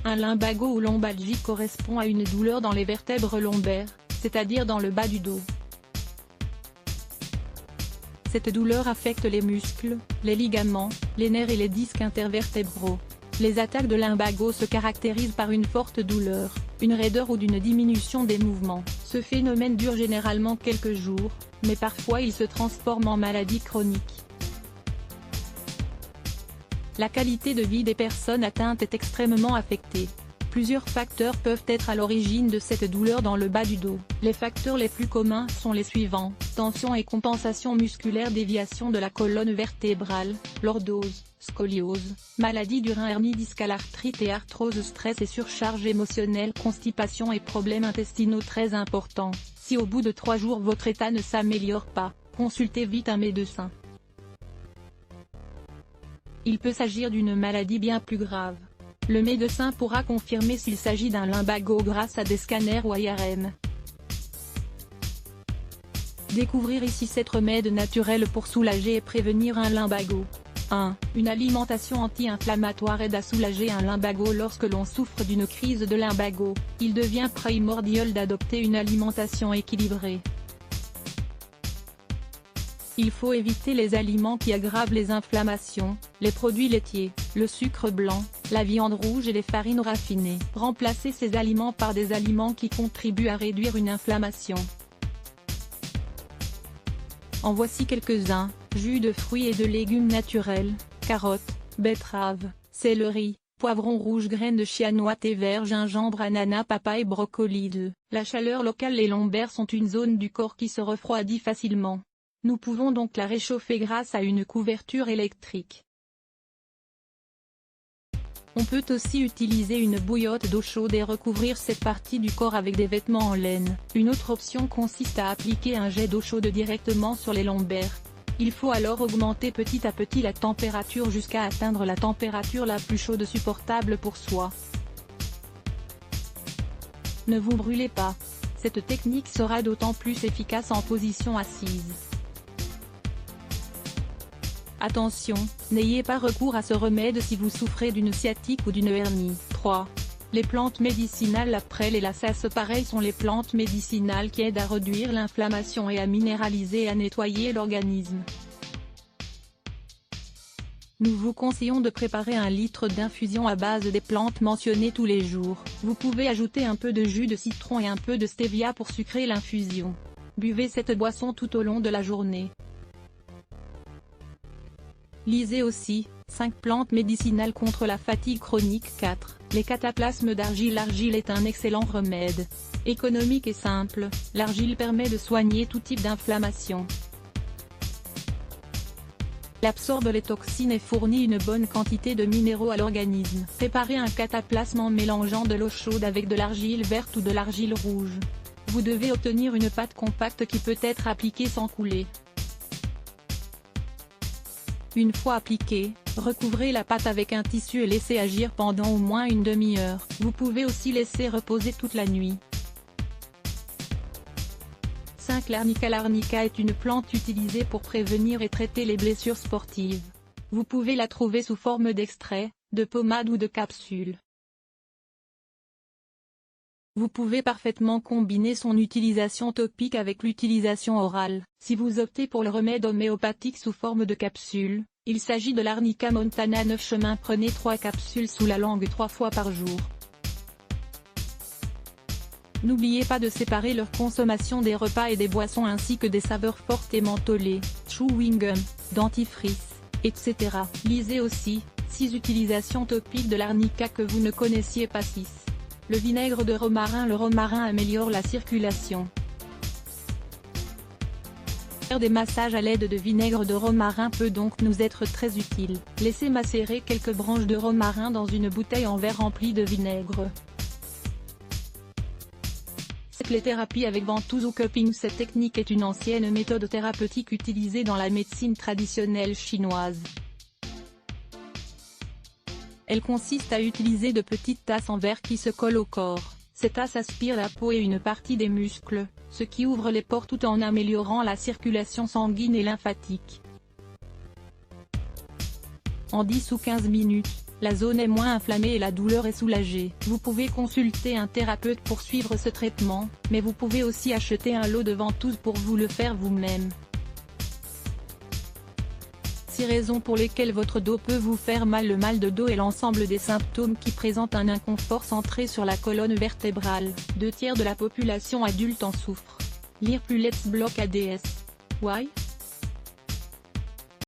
Un lumbago ou lombalgie correspond à une douleur dans les vertèbres lombaires, c'est-à-dire dans le bas du dos. Cette douleur affecte les muscles, les ligaments, les nerfs et les disques intervertébraux. Les attaques de lumbago se caractérisent par une forte douleur, une raideur ou d'une diminution des mouvements. Ce phénomène dure généralement quelques jours, mais parfois il se transforme en maladie chronique. La qualité de vie des personnes atteintes est extrêmement affectée. Plusieurs facteurs peuvent être à l'origine de cette douleur dans le bas du dos. Les facteurs les plus communs sont les suivants: tension et compensation musculaire, déviation de la colonne vertébrale, lordose, scoliose, maladie du rein, hernie discale, arthrite et arthrose, stress et surcharge émotionnelle, constipation et problèmes intestinaux très importants. Si au bout de 3 jours votre état ne s'améliore pas, consultez vite un médecin. Il peut s'agir d'une maladie bien plus grave. Le médecin pourra confirmer s'il s'agit d'un lumbago grâce à des scanners ou IRM. Découvrir ici 7 remèdes naturels pour soulager et prévenir un lumbago. 1. Une alimentation anti-inflammatoire aide à soulager un lumbago. Lorsque l'on souffre d'une crise de lumbago, il devient primordial d'adopter une alimentation équilibrée. Il faut éviter les aliments qui aggravent les inflammations, les produits laitiers, le sucre blanc, la viande rouge et les farines raffinées. Remplacez ces aliments par des aliments qui contribuent à réduire une inflammation. En voici quelques-uns: jus de fruits et de légumes naturels, carottes, betteraves, céleri, poivron rouge, graines de chia, noix, thé vert, gingembre, ananas, papaye, brocoli. 2. La chaleur locale. Les lombaires sont une zone du corps qui se refroidit facilement. Nous pouvons donc la réchauffer grâce à une couverture électrique. On peut aussi utiliser une bouillotte d'eau chaude et recouvrir cette partie du corps avec des vêtements en laine. Une autre option consiste à appliquer un jet d'eau chaude directement sur les lombaires. Il faut alors augmenter petit à petit la température jusqu'à atteindre la température la plus chaude supportable pour soi. Ne vous brûlez pas. Cette technique sera d'autant plus efficace en position assise. Attention, n'ayez pas recours à ce remède si vous souffrez d'une sciatique ou d'une hernie. 3. Les plantes médicinales. La prêle et la sarsaparille sont les plantes médicinales qui aident à réduire l'inflammation et à minéraliser et à nettoyer l'organisme. Nous vous conseillons de préparer 1 litre d'infusion à base des plantes mentionnées tous les jours. Vous pouvez ajouter un peu de jus de citron et un peu de stevia pour sucrer l'infusion. Buvez cette boisson tout au long de la journée. Lisez aussi 5 plantes médicinales contre la fatigue chronique. 4. Les cataplasmes d'argile. L'argile est un excellent remède. Économique et simple, l'argile permet de soigner tout type d'inflammation. Elle absorbe les toxines et fournit une bonne quantité de minéraux à l'organisme. Préparez un cataplasme en mélangeant de l'eau chaude avec de l'argile verte ou de l'argile rouge. Vous devez obtenir une pâte compacte qui peut être appliquée sans couler. Une fois appliquée, recouvrez la pâte avec un tissu et laissez agir pendant au moins une demi-heure. Vous pouvez aussi laisser reposer toute la nuit. 5. L'arnica. L'arnica est une plante utilisée pour prévenir et traiter les blessures sportives. Vous pouvez la trouver sous forme d'extrait, de pommade ou de capsule. Vous pouvez parfaitement combiner son utilisation topique avec l'utilisation orale. Si vous optez pour le remède homéopathique sous forme de capsule, il s'agit de l'arnica montana 9 chemins. Prenez 3 capsules sous la langue 3 fois par jour. N'oubliez pas de séparer leur consommation des repas et des boissons ainsi que des saveurs fortes et mentholées, chewing gum, dentifrice, etc. Lisez aussi 6 utilisations topiques de l'arnica que vous ne connaissiez pas. 6. Le vinaigre de romarin. Le romarin améliore la circulation. Faire des massages à l'aide de vinaigre de romarin peut donc nous être très utile. Laissez macérer quelques branches de romarin dans une bouteille en verre remplie de vinaigre. Les thérapies avec ventouse ou cupping. Cette technique est une ancienne méthode thérapeutique utilisée dans la médecine traditionnelle chinoise. Elle consiste à utiliser de petites tasses en verre qui se collent au corps. Ces tasses aspirent la peau et une partie des muscles, ce qui ouvre les pores tout en améliorant la circulation sanguine et lymphatique. En 10 ou 15 minutes, La zone est moins inflammée et la douleur est soulagée. Vous pouvez consulter un thérapeute pour suivre ce traitement, mais vous pouvez aussi acheter un lot de ventouses pour vous le faire vous-même. 6 raisons pour lesquelles votre dos peut vous faire mal. Le mal de dos est l'ensemble des symptômes qui présentent un inconfort centré sur la colonne vertébrale. 2 tiers de la population adulte en souffre. Lire plus Let's Block ADS. Why?